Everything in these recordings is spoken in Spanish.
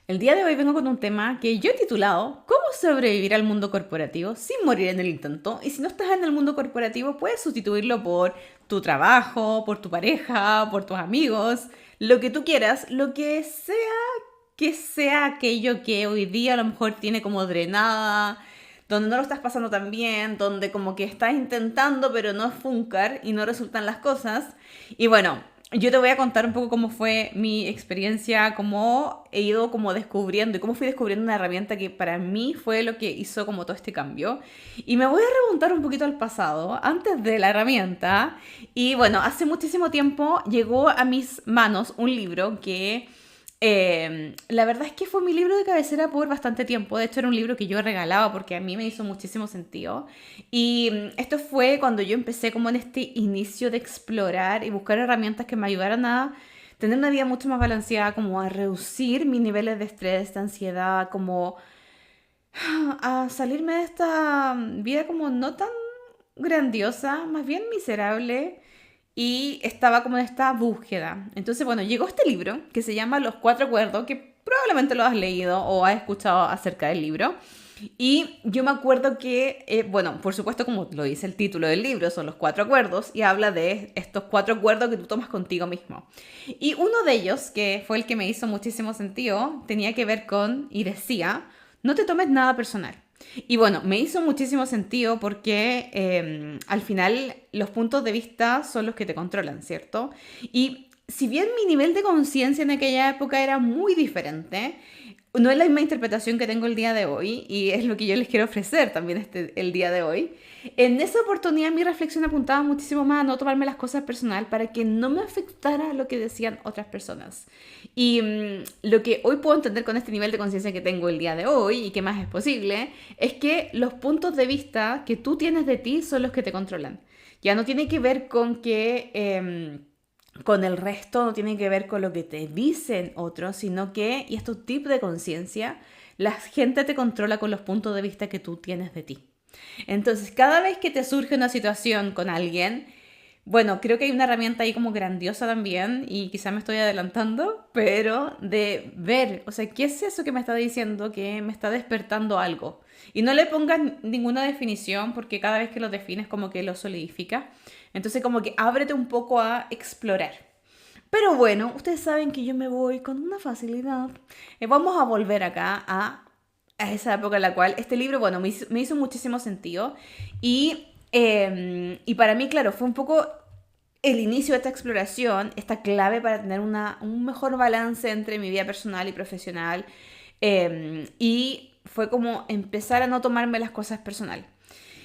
El día de hoy vengo con un tema que yo he titulado ¿Cómo sobrevivir al mundo corporativo sin morir en el intento? Y si no estás en el mundo corporativo, puedes sustituirlo por tu trabajo, por tu pareja, por tus amigos, lo que tú quieras, lo que sea aquello que hoy día a lo mejor tiene como drenada, donde no lo estás pasando tan bien, donde como que estás intentando pero no funcar y no resultan las cosas. Y bueno, yo te voy a contar un poco cómo fue mi experiencia, cómo he ido como descubriendo y cómo fui descubriendo una herramienta que para mí fue lo que hizo como todo este cambio. Y me voy a remontar un poquito al pasado, antes de la herramienta. Y bueno, hace muchísimo tiempo llegó a mis manos un libro que la verdad es que fue mi libro de cabecera por bastante tiempo. De hecho, era un libro que yo regalaba porque a mí me hizo muchísimo sentido. Y esto fue cuando yo empecé como en este inicio de explorar y buscar herramientas que me ayudaran a tener una vida mucho más balanceada, como a reducir mis niveles de estrés, de ansiedad, como a salirme de esta vida como no tan grandiosa, más bien miserable, y estaba como en esta búsqueda. Entonces, bueno, llegó este libro que se llama Los Cuatro Acuerdos, que probablemente lo has leído o has escuchado acerca del libro. Y yo me acuerdo que, bueno, por supuesto, como lo dice el título del libro, son los cuatro acuerdos y habla de estos cuatro acuerdos que tú tomas contigo mismo. Y uno de ellos, que fue el que me hizo muchísimo sentido, tenía que ver con, y decía, no te tomes nada personal. Y bueno, me hizo muchísimo sentido porque al final los puntos de vista son los que te controlan, ¿cierto? Y si bien mi nivel de conciencia en aquella época era muy diferente, no es la misma interpretación que tengo el día de hoy y es lo que yo les quiero ofrecer también el día de hoy. En esa oportunidad mi reflexión apuntaba muchísimo más a no tomarme las cosas personal para que no me afectara lo que decían otras personas. Y lo que hoy puedo entender con este nivel de conciencia que tengo el día de hoy y que más es posible, es que los puntos de vista que tú tienes de ti son los que te controlan. Ya no tiene que ver con que con el resto, no tiene que ver con lo que te dicen otros, sino que, y esto es un tip de conciencia, la gente te controla con los puntos de vista que tú tienes de ti. Entonces, cada vez que te surge una situación con alguien, bueno, creo que hay una herramienta ahí como grandiosa también, y quizá me estoy adelantando, pero de ver, o sea, ¿qué es eso que me está diciendo que me está despertando algo? Y no le pongas ninguna definición, porque cada vez que lo defines como que lo solidifica. Entonces como que ábrete un poco a explorar. Pero bueno, ustedes saben que yo me voy con una facilidad. Vamos a volver acá a esa época en la cual este libro, bueno, me hizo muchísimo sentido. Y para mí, claro, fue un poco el inicio de esta exploración, esta clave para tener un mejor balance entre mi vida personal y profesional. Y fue como empezar a no tomarme las cosas personal.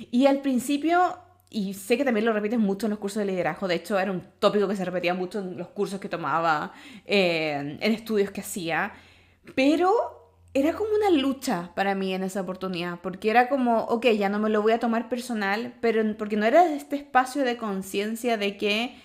Y al principio, y sé que también lo repites mucho en los cursos de liderazgo, de hecho era un tópico que se repetía mucho en los cursos que tomaba, en estudios que hacía, pero era como una lucha para mí en esa oportunidad, porque era como, ok, ya no me lo voy a tomar personal, pero porque no era este espacio de conciencia de que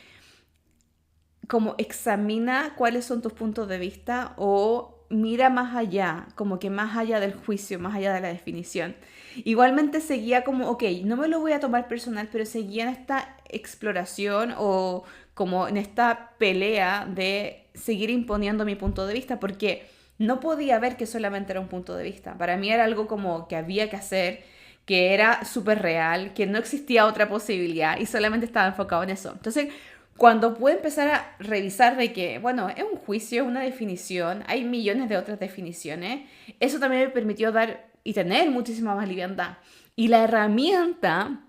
como examina cuáles son tus puntos de vista o mira más allá, como que más allá del juicio, más allá de la definición. Igualmente seguía como, ok, no me lo voy a tomar personal, pero seguía en esta exploración o como en esta pelea de seguir imponiendo mi punto de vista, porque no podía ver que solamente era un punto de vista. Para mí era algo como que había que hacer, que era súper real, que no existía otra posibilidad y solamente estaba enfocado en eso. Entonces, cuando pude empezar a revisar de que, bueno, es un juicio, es una definición, hay millones de otras definiciones, eso también me permitió dar y tener muchísima más liviandad. Y la herramienta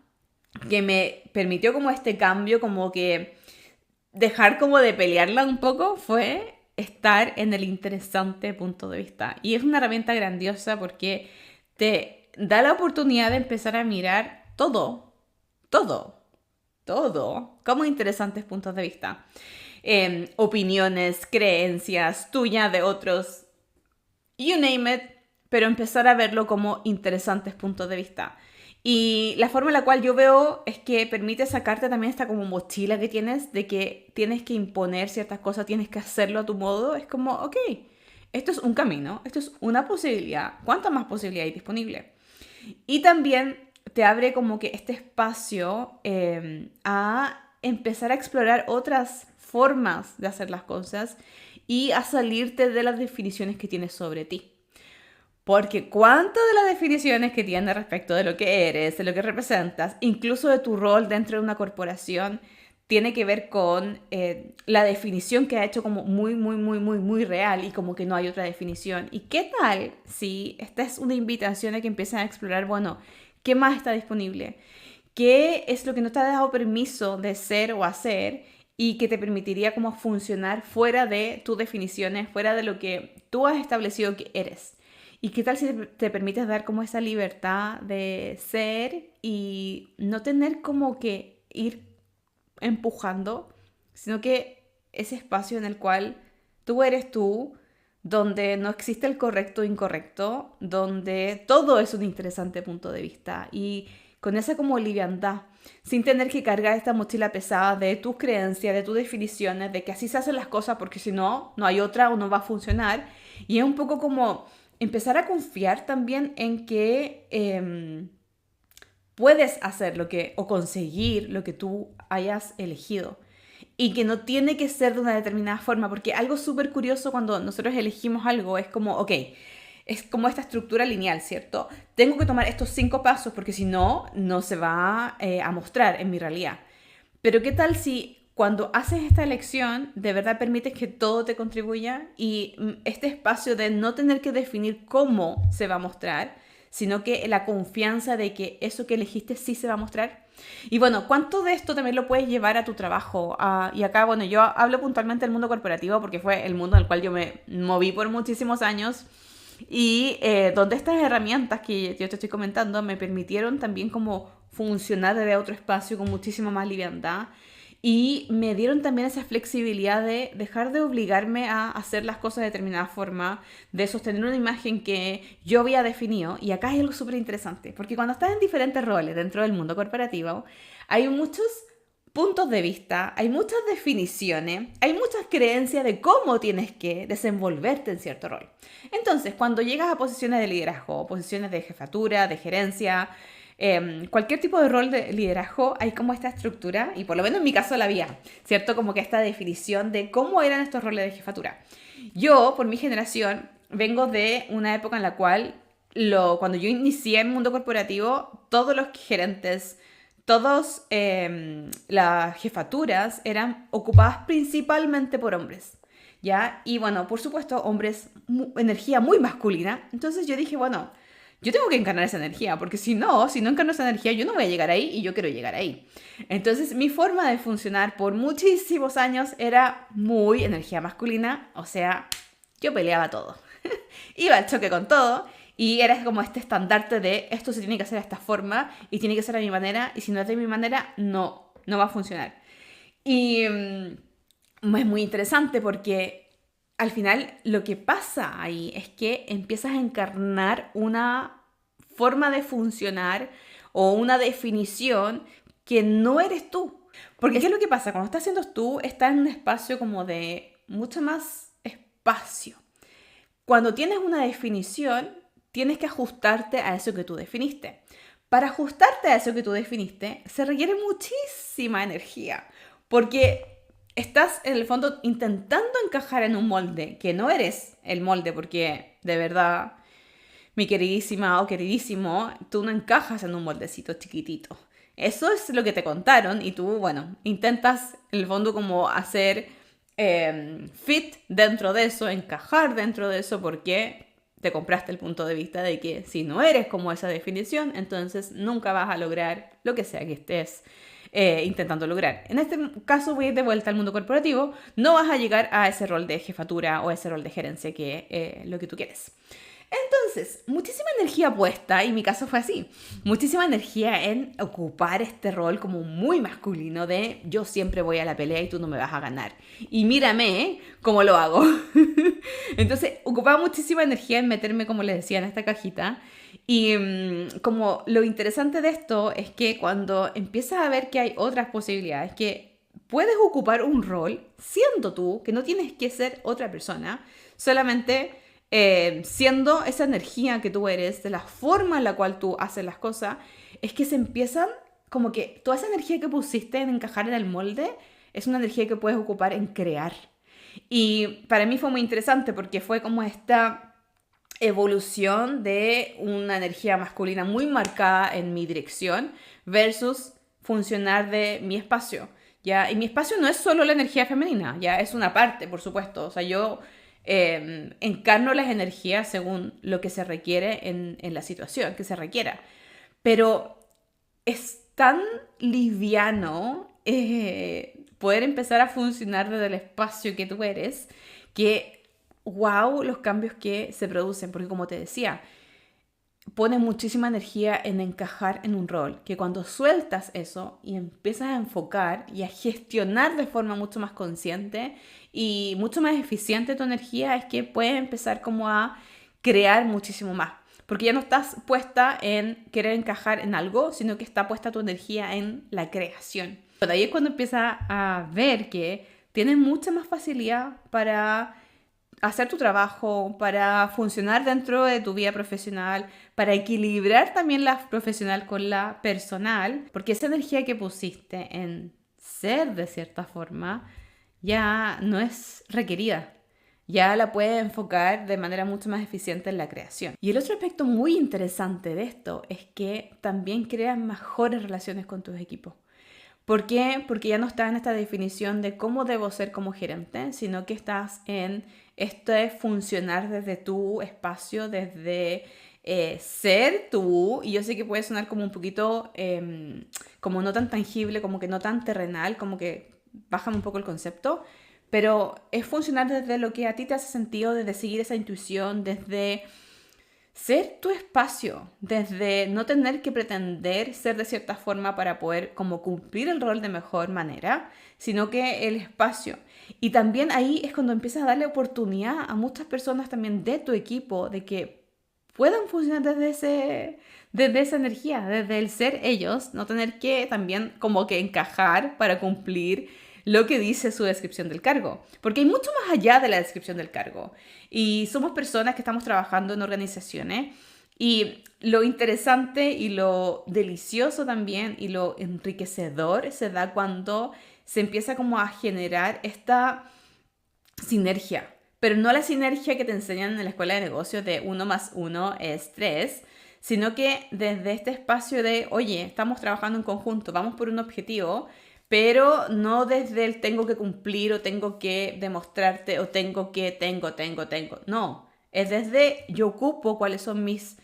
que me permitió como este cambio, como que dejar como de pelearla un poco, fue estar en el interesante punto de vista. Y es una herramienta grandiosa porque te da la oportunidad de empezar a mirar todo, todo como interesantes puntos de vista. Opiniones, creencias, tuyas, de otros, you name it, pero empezar a verlo como interesantes puntos de vista. Y la forma en la cual yo veo es que permite sacarte también esta como mochila que tienes de que tienes que imponer ciertas cosas, tienes que hacerlo a tu modo. Es como, ok, esto es un camino, esto es una posibilidad. ¿Cuánta más posibilidad hay disponible? Y también te abre como que este espacio a empezar a explorar otras formas de hacer las cosas y a salirte de las definiciones que tienes sobre ti. Porque cuántas de las definiciones que tienes respecto de lo que eres, de lo que representas, incluso de tu rol dentro de una corporación, tiene que ver con la definición que ha hecho como muy real y como que no hay otra definición. ¿Y qué tal si esta es una invitación a que empiecen a explorar, bueno, qué más está disponible? ¿Qué es lo que no te ha dado permiso de ser o hacer y que te permitiría como funcionar fuera de tus definiciones, fuera de lo que tú has establecido que eres? ¿Y qué tal si te permites dar como esa libertad de ser y no tener como que ir empujando, sino que ese espacio en el cual tú eres tú, donde no existe el correcto o incorrecto, donde todo es un interesante punto de vista y con esa como liviandad, sin tener que cargar esta mochila pesada de tus creencias, de tus definiciones, de que así se hacen las cosas porque si no, no hay otra o no va a funcionar. Y es un poco como empezar a confiar también en que puedes hacer lo que o conseguir lo que tú hayas elegido y que no tiene que ser de una determinada forma, porque algo súper curioso cuando nosotros elegimos algo es como, ok, es como esta estructura lineal, ¿cierto? Tengo que tomar estos 5 pasos porque si no, no se va a mostrar en mi realidad. Pero ¿qué tal si cuando haces esta elección de verdad permites que todo te contribuya y este espacio de no tener que definir cómo se va a mostrar, sino que la confianza de que eso que elegiste sí se va a mostrar? Y bueno, ¿cuánto de esto también lo puedes llevar a tu trabajo? Y acá, bueno, yo hablo puntualmente del mundo corporativo porque fue el mundo en el cual yo me moví por muchísimos años y donde estas herramientas que yo te estoy comentando me permitieron también como funcionar desde otro espacio con muchísima más liviandad. Y me dieron también esa flexibilidad de dejar de obligarme a hacer las cosas de determinada forma, de sostener una imagen que yo había definido. Y acá hay algo súper interesante, porque cuando estás en diferentes roles dentro del mundo corporativo, hay muchos puntos de vista, hay muchas definiciones, hay muchas creencias de cómo tienes que desenvolverte en cierto rol. Entonces, cuando llegas a posiciones de liderazgo, posiciones de jefatura, de gerencia, cualquier tipo de rol de liderazgo, hay como esta estructura, y por lo menos en mi caso la había, ¿cierto? Como que esta definición de cómo eran estos roles de jefatura. Yo, por mi generación, vengo de una época en la cual, cuando yo inicié en el mundo corporativo, todos los gerentes, todas las jefaturas eran ocupadas principalmente por hombres, ¿ya? Y bueno, por supuesto, hombres, energía muy masculina. Entonces yo dije, bueno, yo tengo que encarnar esa energía, porque si no encarno esa energía, yo no voy a llegar ahí y yo quiero llegar ahí. Entonces, mi forma de funcionar por muchísimos años era muy energía masculina, o sea, yo peleaba todo. Iba al choque con todo y era como este estandarte de esto se tiene que hacer de esta forma y tiene que ser a mi manera y si no es de mi manera, no va a funcionar. Y es muy interesante porque al final lo que pasa ahí es que empiezas a encarnar una forma de funcionar o una definición que no eres tú. Porque ¿qué es lo que pasa? Cuando estás siendo tú, estás en un espacio como de mucho más espacio. Cuando tienes una definición, tienes que ajustarte a eso que tú definiste. Para ajustarte a eso que tú definiste, se requiere muchísima energía. Porque estás en el fondo intentando encajar en un molde que no eres el molde, porque de verdad, mi queridísima o queridísimo, tú no encajas en un moldecito chiquitito. Eso es lo que te contaron y tú, bueno, intentas en el fondo como hacer fit dentro de eso, encajar dentro de eso porque te compraste el punto de vista de que si no eres como esa definición, entonces nunca vas a lograr lo que sea que estés intentando lograr. En este caso voy a ir de vuelta al mundo corporativo, no vas a llegar a ese rol de jefatura o ese rol de gerencia que es lo que tú quieres. Entonces, muchísima energía puesta, y mi caso fue así, muchísima energía en ocupar este rol como muy masculino de yo siempre voy a la pelea y tú no me vas a ganar. Y mírame cómo lo hago. Entonces, ocupaba muchísima energía en meterme, como les decía, en esta cajita. Y como lo interesante de esto es que cuando empiezas a ver que hay otras posibilidades, que puedes ocupar un rol siendo tú, que no tienes que ser otra persona, solamente siendo esa energía que tú eres, de la forma en la cual tú haces las cosas, es que se empiezan como que toda esa energía que pusiste en encajar en el molde es una energía que puedes ocupar en crear. Y para mí fue muy interesante porque fue como esta evolución de una energía masculina muy marcada en mi dirección versus funcionar de mi espacio, ¿ya? Y mi espacio no es solo la energía femenina, ya es una parte, por supuesto. O sea, yo encarno las energías según lo que se requiere en la situación, que se requiera. Pero es tan liviano poder empezar a funcionar desde el espacio que tú eres que, wow, los cambios que se producen. Porque como te decía, pones muchísima energía en encajar en un rol, que cuando sueltas eso y empiezas a enfocar y a gestionar de forma mucho más consciente y mucho más eficiente tu energía, es que puedes empezar como a crear muchísimo más. Porque ya no estás puesta en querer encajar en algo, sino que está puesta tu energía en la creación. Pero ahí es cuando empiezas a ver que tienes mucha más facilidad para hacer tu trabajo, para funcionar dentro de tu vida profesional, para equilibrar también la profesional con la personal, porque esa energía que pusiste en ser de cierta forma ya no es requerida. Ya la puedes enfocar de manera mucho más eficiente en la creación. Y el otro aspecto muy interesante de esto es que también creas mejores relaciones con tus equipos. ¿Por qué? Porque ya no estás en esta definición de cómo debo ser como gerente, sino que estás en esto de funcionar desde tu espacio, desde ser tú. Y yo sé que puede sonar como un poquito, como no tan tangible, como que no tan terrenal, como que bájame un poco el concepto, pero es funcionar desde lo que a ti te hace sentido, desde seguir esa intuición, desde ser tu espacio, desde no tener que pretender ser de cierta forma para poder como cumplir el rol de mejor manera, sino que el espacio. Y también ahí es cuando empiezas a darle oportunidad a muchas personas también de tu equipo de que puedan funcionar desde esa energía, desde el ser ellos, no tener que también como que encajar para cumplir lo que dice su descripción del cargo. Porque hay mucho más allá de la descripción del cargo. Y somos personas que estamos trabajando en organizaciones. Y lo interesante y lo delicioso también y lo enriquecedor se da cuando se empieza como a generar esta sinergia. Pero no la sinergia que te enseñan en la escuela de negocios de 1+1 es 3, sino que desde este espacio de, oye, estamos trabajando en conjunto, vamos por un objetivo, pero no desde el tengo que cumplir o tengo que demostrarte o tengo. No, es desde yo ocupo cuáles son mis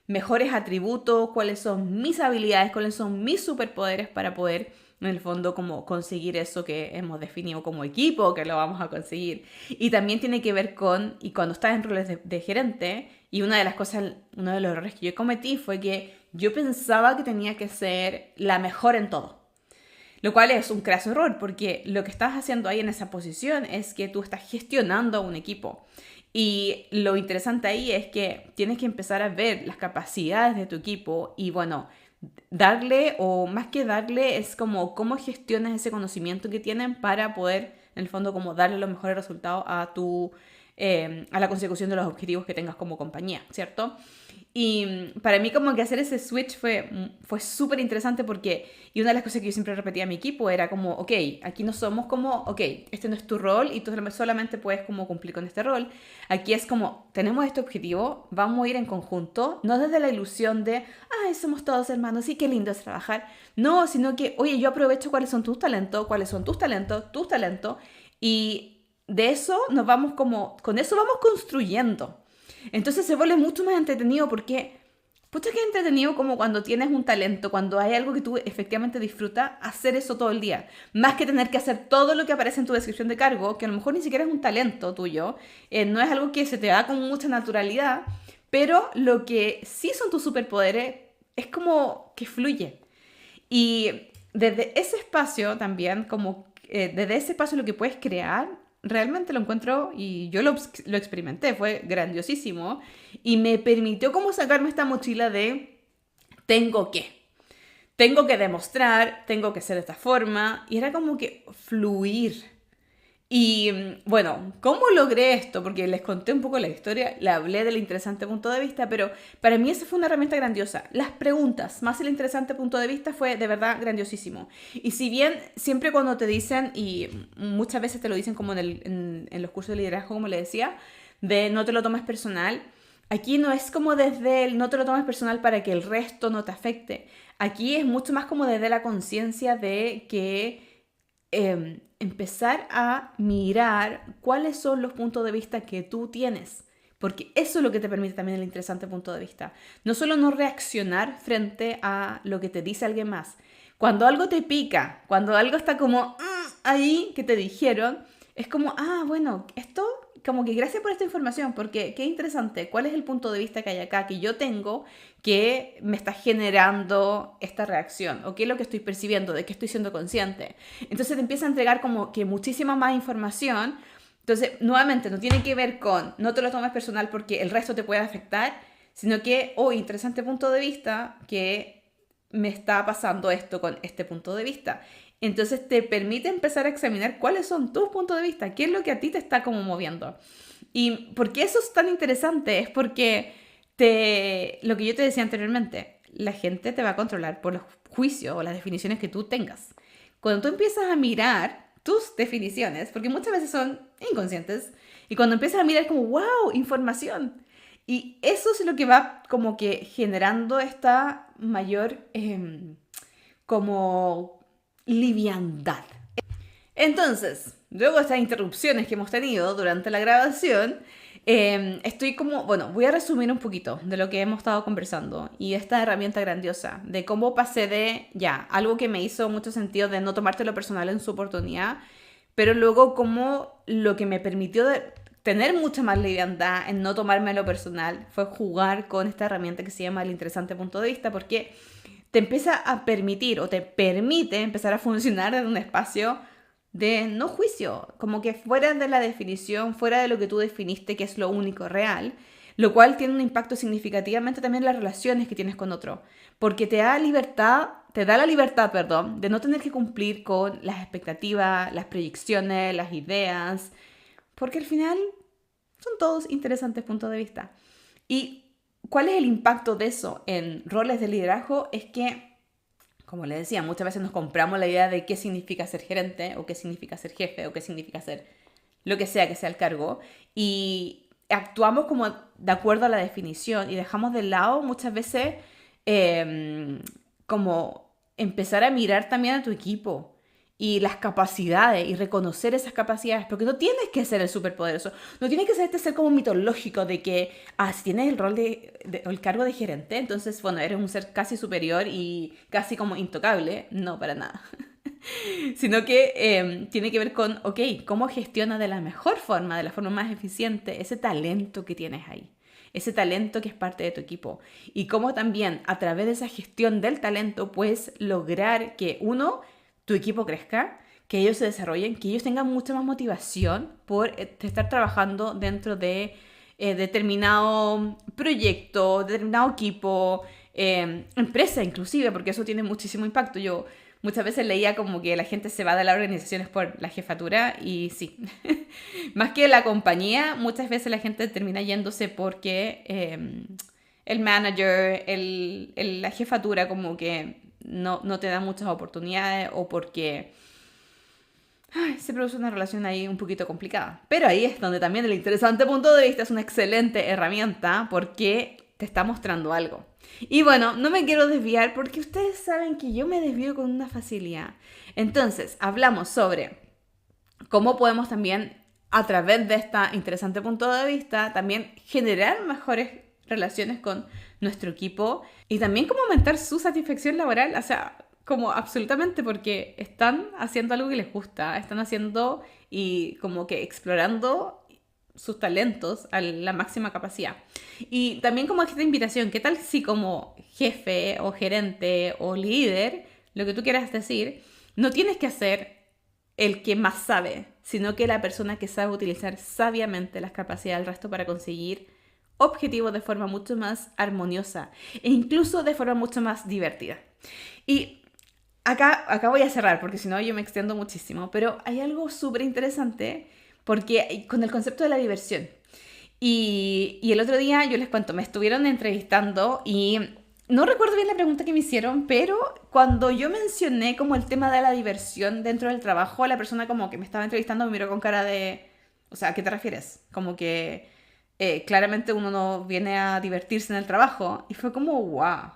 mejores atributos, cuáles son mis habilidades, cuáles son mis superpoderes para poder, en el fondo, como conseguir eso que hemos definido como equipo, que lo vamos a conseguir. Y también tiene que ver con, y cuando estás en roles de gerente, y una de las cosas, uno de los errores que yo cometí fue que yo pensaba que tenía que ser la mejor en todo. Lo cual es un craso error, porque lo que estás haciendo ahí en esa posición es que tú estás gestionando a un equipo. Y lo interesante ahí es que tienes que empezar a ver las capacidades de tu equipo y bueno, darle o más que darle es como cómo gestionas ese conocimiento que tienen para poder en el fondo como darle los mejores resultados a la consecución de los objetivos que tengas como compañía, ¿cierto? Y para mí como que hacer ese switch fue súper interesante porque, y una de las cosas que yo siempre repetía a mi equipo era como, ok, aquí no somos como, ok, este no es tu rol y tú solamente puedes como cumplir con este rol. Aquí es como, tenemos este objetivo, vamos a ir en conjunto, no desde la ilusión de, ay, somos todos hermanos, sí, qué lindo es trabajar. No, sino que, oye, yo aprovecho cuáles son tus talentos, tus talentos, y de eso nos vamos como, con eso vamos construyendo. Entonces se vuelve mucho más entretenido porque, pucha que entretenido como cuando tienes un talento, cuando hay algo que tú efectivamente disfrutas, hacer eso todo el día. Más que tener que hacer todo lo que aparece en tu descripción de cargo, que a lo mejor ni siquiera es un talento tuyo, no es algo que se te da con mucha naturalidad, pero lo que sí son tus superpoderes es como que fluye. Y desde ese espacio también, como desde ese espacio lo que puedes crear realmente lo encuentro y yo lo experimenté, fue grandiosísimo y me permitió como sacarme esta mochila de tengo que demostrar, tengo que ser de esta forma y era como que fluir Y bueno, ¿cómo logré esto? Porque les conté un poco la historia, le hablé del interesante punto de vista, pero para mí esa fue una herramienta grandiosa. Las preguntas, más el interesante punto de vista, fue de verdad grandiosísimo. Y si bien siempre cuando te dicen, y muchas veces te lo dicen como en los cursos de liderazgo, como le decía, de no te lo tomes personal, aquí no es como desde el no te lo tomes personal para que el resto no te afecte. Aquí es mucho más como desde la conciencia de que empezar a mirar cuáles son los puntos de vista que tú tienes. Porque eso es lo que te permite también el interesante punto de vista. No solo no reaccionar frente a lo que te dice alguien más. Cuando algo te pica, cuando algo está como ahí que te dijeron, es como, bueno, esto, como que gracias por esta información, porque qué interesante, ¿cuál es el punto de vista que hay acá que yo tengo que me está generando esta reacción? ¿O qué es lo que estoy percibiendo? ¿De qué estoy siendo consciente? Entonces te empieza a entregar como que muchísima más información. Entonces, nuevamente, no tiene que ver con no te lo tomes personal porque el resto te puede afectar, sino que, interesante punto de vista que me está pasando esto con este punto de vista. Entonces te permite empezar a examinar cuáles son tus puntos de vista, qué es lo que a ti te está como moviendo. Y por qué eso es tan interesante es porque lo que yo te decía anteriormente, la gente te va a controlar por los juicios o las definiciones que tú tengas. Cuando tú empiezas a mirar tus definiciones, porque muchas veces son inconscientes, y cuando empiezas a mirar como, wow, información. Y eso es lo que va como que generando esta mayor como liviandad. Entonces, luego de estas interrupciones que hemos tenido durante la grabación, estoy como, bueno, voy a resumir un poquito de lo que hemos estado conversando y esta herramienta grandiosa de cómo pasé de, ya, algo que me hizo mucho sentido de no tomártelo personal en su oportunidad, pero luego como lo que me permitió tener mucha más liviandad en no tomármelo personal fue jugar con esta herramienta que se llama el interesante punto de vista, porque te empieza a permitir o te permite empezar a funcionar en un espacio de no juicio, como que fuera de la definición, fuera de lo que tú definiste que es lo único real, lo cual tiene un impacto significativamente también en las relaciones que tienes con otro, porque te da la libertad, perdón, de no tener que cumplir con las expectativas, las proyecciones, las ideas, porque al final son todos interesantes puntos de vista. Y ¿cuál es el impacto de eso en roles de liderazgo? Es que, como les decía, muchas veces nos compramos la idea de qué significa ser gerente, o qué significa ser jefe, o qué significa ser lo que sea el cargo, y actuamos como de acuerdo a la definición y dejamos de lado muchas veces como empezar a mirar también a tu equipo y las capacidades y reconocer esas capacidades, porque no tienes que ser el superpoderoso, no tienes que ser este ser como mitológico de que, si tienes el rol o el cargo de gerente, entonces, bueno, eres un ser casi superior y casi como intocable. No, para nada. Sino que tiene que ver con, ok, cómo gestiona de la mejor forma, de la forma más eficiente, ese talento que tienes ahí, ese talento que es parte de tu equipo, y cómo también a través de esa gestión del talento puedes lograr que tu equipo crezca, que ellos se desarrollen, que ellos tengan mucha más motivación por estar trabajando dentro de determinado proyecto, determinado equipo, empresa inclusive, porque eso tiene muchísimo impacto. Yo muchas veces leía como que la gente se va de las organizaciones por la jefatura y sí, más que la compañía, muchas veces la gente termina yéndose porque el manager, la jefatura como que no te da muchas oportunidades o porque se produce una relación ahí un poquito complicada. Pero ahí es donde también el interesante punto de vista es una excelente herramienta porque te está mostrando algo. Y bueno, no me quiero desviar porque ustedes saben que yo me desvío con una facilidad. Entonces, hablamos sobre cómo podemos también, a través de este interesante punto de vista, también generar mejores relaciones con nuestro equipo y también cómo aumentar su satisfacción laboral, o sea, como absolutamente, porque están haciendo algo que les gusta, están haciendo y como que explorando sus talentos a la máxima capacidad. Y también como esta invitación, ¿qué tal si como jefe o gerente o líder, lo que tú quieras decir, no tienes que ser el que más sabe, sino que la persona que sabe utilizar sabiamente las capacidades del resto para conseguir objetivos de forma mucho más armoniosa e incluso de forma mucho más divertida? Y acá voy a cerrar porque si no yo me extiendo muchísimo, pero hay algo súper interesante porque con el concepto de la diversión. Y el otro día yo les cuento, me estuvieron entrevistando y no recuerdo bien la pregunta que me hicieron, pero cuando yo mencioné como el tema de la diversión dentro del trabajo, la persona como que me estaba entrevistando me miró con cara de, o sea, ¿a qué te refieres? Como que claramente uno no viene a divertirse en el trabajo y fue como, wow.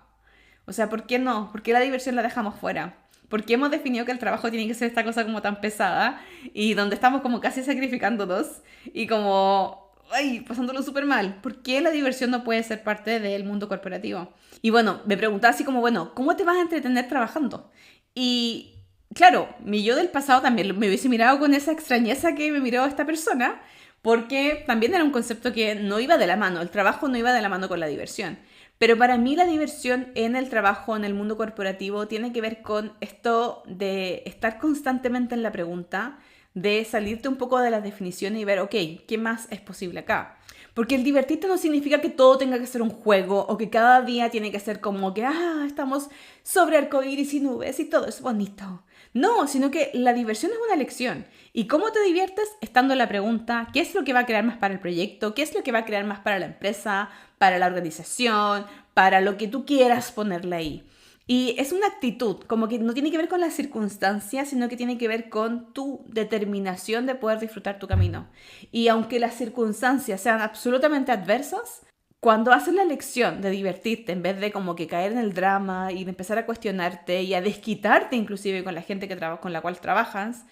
O sea, ¿por qué no? ¿Por qué la diversión la dejamos fuera? ¿Por qué hemos definido que el trabajo tiene que ser esta cosa como tan pesada y donde estamos como casi sacrificándonos y como, ay, pasándolo súper mal? ¿Por qué la diversión no puede ser parte del mundo corporativo? Y bueno, me preguntaba así como, bueno, ¿cómo te vas a entretener trabajando? Y claro, mi yo del pasado también me hubiese mirado con esa extrañeza que me miró esta persona, porque también era un concepto que no iba de la mano, el trabajo no iba de la mano con la diversión. Pero para mí la diversión en el trabajo, en el mundo corporativo, tiene que ver con esto de estar constantemente en la pregunta, de salirte un poco de las definiciones y ver, ok, ¿qué más es posible acá? Porque el divertirte no significa que todo tenga que ser un juego o que cada día tiene que ser como que, estamos sobre arcoíris y nubes y todo es bonito. No, sino que la diversión es una elección. ¿Y cómo te diviertes? Estando en la pregunta, ¿qué es lo que va a crear más para el proyecto? ¿Qué es lo que va a crear más para la empresa, para la organización, para lo que tú quieras ponerle ahí? Y es una actitud, como que no tiene que ver con las circunstancias, sino que tiene que ver con tu determinación de poder disfrutar tu camino. Y aunque las circunstancias sean absolutamente adversas, cuando haces la elección de divertirte en vez de como que caer en el drama y de empezar a cuestionarte y a desquitarte inclusive con la gente con la cual trabajas,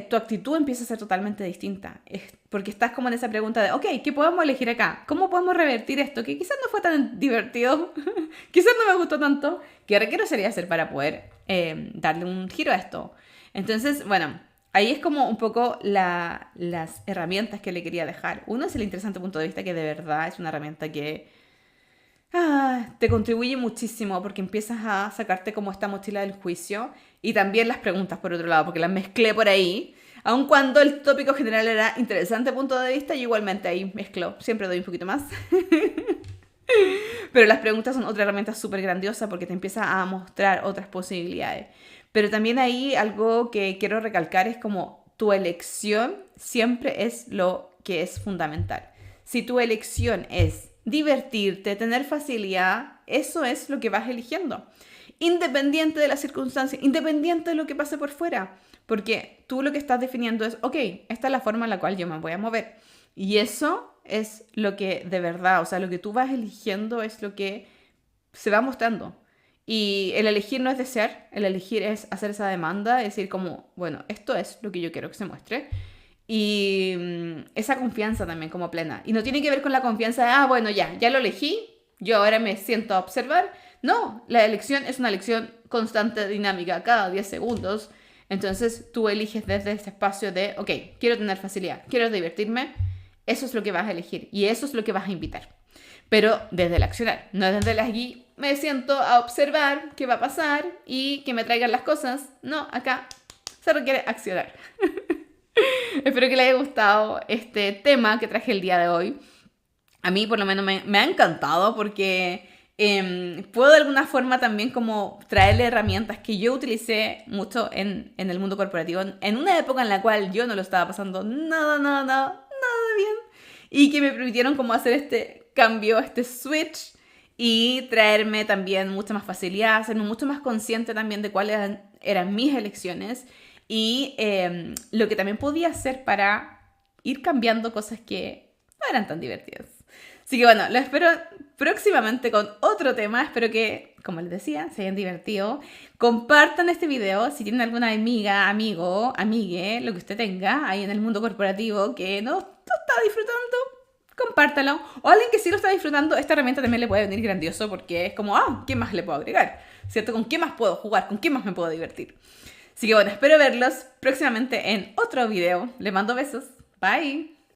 tu actitud empieza a ser totalmente distinta. Porque estás como en esa pregunta de, ok, ¿qué podemos elegir acá? ¿Cómo podemos revertir esto? Que quizás no fue tan divertido, quizás no me gustó tanto. ¿Qué requiero sería hacer para poder darle un giro a esto? Entonces, bueno, ahí es como un poco las herramientas que le quería dejar. Uno es el interesante punto de vista que de verdad es una herramienta que te contribuye muchísimo porque empiezas a sacarte como esta mochila del juicio y también las preguntas por otro lado, porque las mezclé por ahí. Aun cuando el tópico general era interesante punto de vista, yo igualmente ahí mezclo, siempre doy un poquito más. Pero las preguntas son otra herramienta súper grandiosa porque te empieza a mostrar otras posibilidades. Pero también ahí algo que quiero recalcar es como tu elección siempre es lo que es fundamental. Si tu elección es divertirte, tener facilidad, eso es lo que vas eligiendo. Independiente de las circunstancias, independiente de lo que pase por fuera. Porque tú lo que estás definiendo es, ok, esta es la forma en la cual yo me voy a mover. Y eso es lo que de verdad, o sea, lo que tú vas eligiendo es lo que se va mostrando. Y el elegir no es desear, el elegir es hacer esa demanda, decir como, bueno, esto es lo que yo quiero que se muestre. Y esa confianza también como plena. Y no tiene que ver con la confianza de, bueno, ya lo elegí, yo ahora me siento a observar. No, la elección es una elección constante, dinámica, cada 10 segundos. Entonces tú eliges desde este espacio de, ok, quiero tener facilidad, quiero divertirme. Eso es lo que vas a elegir y eso es lo que vas a invitar. Pero desde el accionar, no desde el aquí me siento a observar qué va a pasar y que me traigan las cosas. No, acá se requiere accionar. Espero que les haya gustado este tema que traje el día de hoy. A mí por lo menos me ha encantado porque puedo de alguna forma también como traerle herramientas que yo utilicé mucho en el mundo corporativo, en una época en la cual yo no lo estaba pasando nada bien y que me permitieron como hacer este cambio, este switch y traerme también mucha más facilidad, hacerme mucho más consciente también de cuáles eran mis elecciones y lo que también podía hacer para ir cambiando cosas que no eran tan divertidas. Así que bueno, lo espero próximamente con otro tema. Espero que, como les decía, se hayan divertido. Compartan este video si tienen alguna amiga, amigo, amigue, lo que usted tenga ahí en el mundo corporativo que no está disfrutando. Compártalo. O alguien que sí lo está disfrutando, esta herramienta también le puede venir grandioso porque es como, ¿qué más le puedo agregar? ¿Cierto? ¿Con qué más puedo jugar? ¿Con qué más me puedo divertir? Así que bueno, espero verlos próximamente en otro video. Les mando besos. Bye.